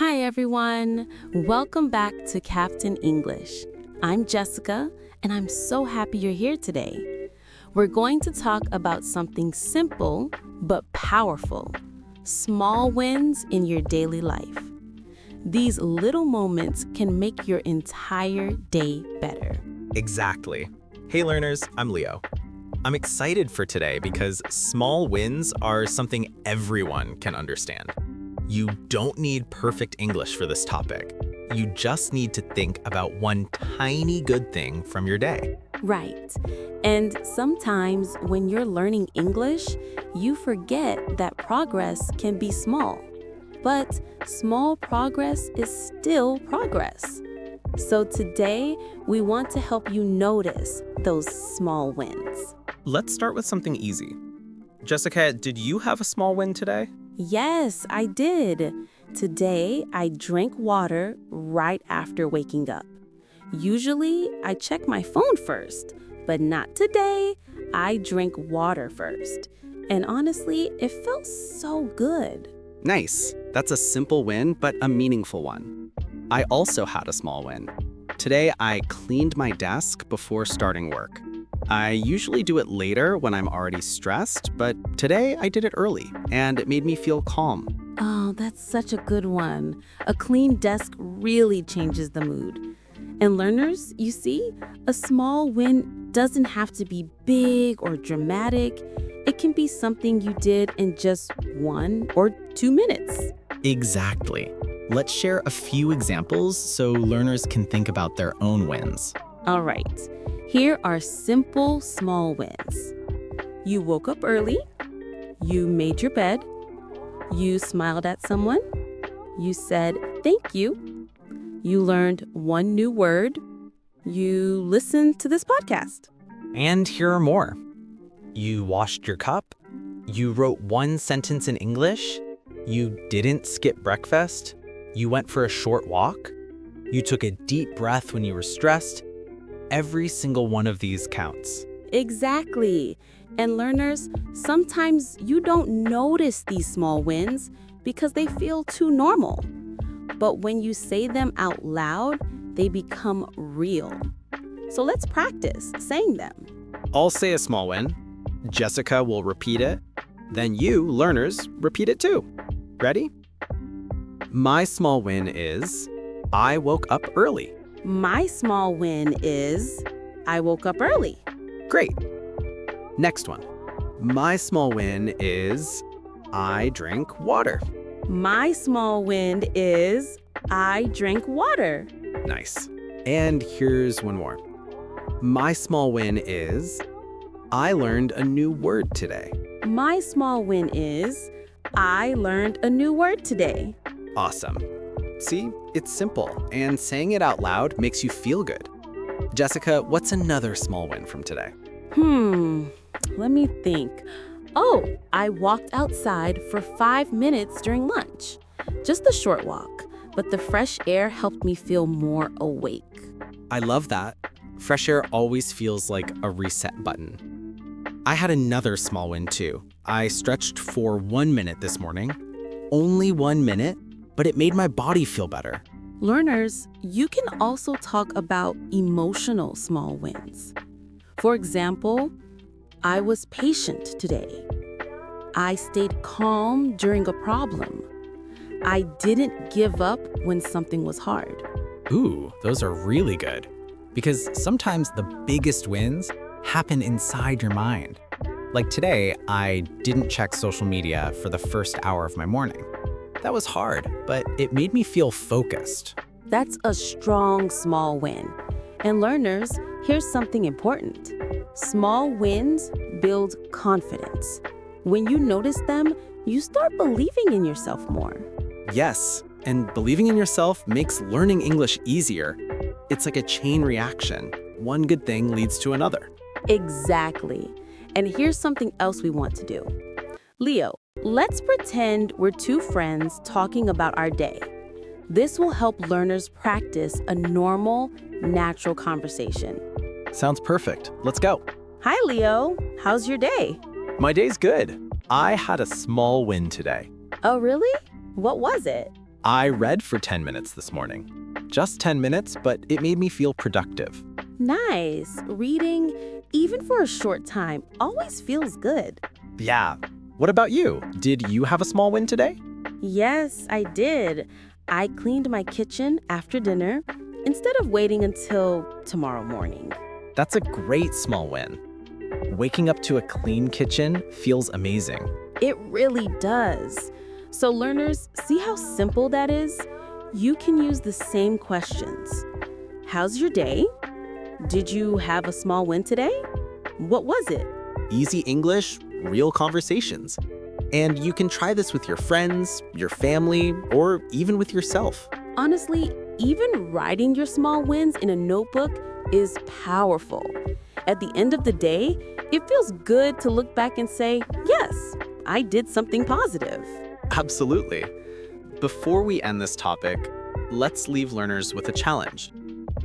Hi, everyone. Welcome back to Captain English. I'm Jessica, and I'm so happy you're here today. We're going to talk about something simple but powerful: small wins in your daily life. These little moments can make your entire day better. Exactly. Hey learners, I'm Leo. I'm excited for today because small wins are something everyone can understand. You don't need perfect English for this topic. You just need to think about one tiny good thing from your day. Right. And sometimes when you're learning English, you forget that progress can be small. But small progress is still progress. So today, we want to help you notice those small wins. Let's start with something easy. Jessica, did you have a small win today? Yes, I did. Today, I drank water right after waking up. Usually, I check my phone first, but not today. I drank water first. And honestly, it felt so good. Nice. That's a simple win, but a meaningful one. I also had a small win. Today, I cleaned my desk before starting work. I usually do it later when I'm already stressed, but today I did it early, and it made me feel calm. Oh, that's such a good one. A clean desk really changes the mood. And learners, you see, a small win doesn't have to be big or dramatic. It can be something you did in just 1 or 2 minutes. Exactly. Let's share a few examples so learners can think about their own wins. All right, here are simple small wins. You woke up early, you made your bed, you smiled at someone, you said thank you, you learned one new word, you listened to this podcast. And here are more. You washed your cup, you wrote one sentence in English, you didn't skip breakfast, you went for a short walk, you took a deep breath when you were stressed. Every single one of these counts. Exactly. And learners, sometimes you don't notice these small wins because they feel too normal. But when you say them out loud, they become real. So let's practice saying them. I'll say a small win. Jessica will repeat it. Then you, learners, repeat it too. Ready? My small win is I woke up early. My small win is I woke up early. Great. Next one. My small win is I drank water. My small win is I drank water. Nice. And here's one more. My small win is I learned a new word today. My small win is I learned a new word today. Awesome. See, it's simple, and saying it out loud makes you feel good. Jessica, what's another small win from today? Let me think. Oh, I walked outside for 5 minutes during lunch. Just a short walk, but the fresh air helped me feel more awake. I love that. Fresh air always feels like a reset button. I had another small win too. I stretched for 1 minute this morning. Only 1 minute, but it made my body feel better. Learners, you can also talk about emotional small wins. For example, I was patient today. I stayed calm during a problem. I didn't give up when something was hard. Ooh, those are really good. Because sometimes the biggest wins happen inside your mind. Like today, I didn't check social media for the first hour of my morning. That was hard, but it made me feel focused. That's a strong small win. And learners, here's something important. Small wins build confidence. When you notice them, you start believing in yourself more. Yes, and believing in yourself makes learning English easier. It's like a chain reaction. One good thing leads to another. Exactly. And here's something else we want to do. Leo, let's pretend we're two friends talking about our day. This will help learners practice a normal, natural conversation. Sounds perfect. Let's go. Hi, Leo. How's your day? My day's good. I had a small win today. Oh, really? What was it? I read for 10 minutes this morning. Just 10 minutes, but it made me feel productive. Nice. Reading, even for a short time, always feels good. Yeah. What about you? Did you have a small win today? Yes, I did. I cleaned my kitchen after dinner instead of waiting until tomorrow morning. That's a great small win. Waking up to a clean kitchen feels amazing. It really does. So learners, see how simple that is? You can use the same questions. How's your day? Did you have a small win today? What was it? Easy English, real conversations. And you can try this with your friends, your family, or even with yourself. Honestly, even writing your small wins in a notebook is powerful. At the end of the day, it feels good to look back and say, yes, I did something positive. Absolutely. Before we end this topic, let's leave learners with a challenge.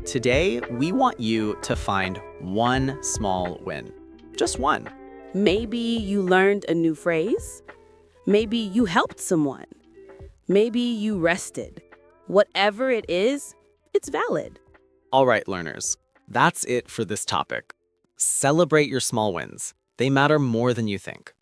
Today, we want you to find one small win. Just one. Maybe you learned a new phrase. Maybe you helped someone. Maybe you rested. Whatever it is, it's valid. All right, learners. That's it for this topic. Celebrate your small wins. They matter more than you think.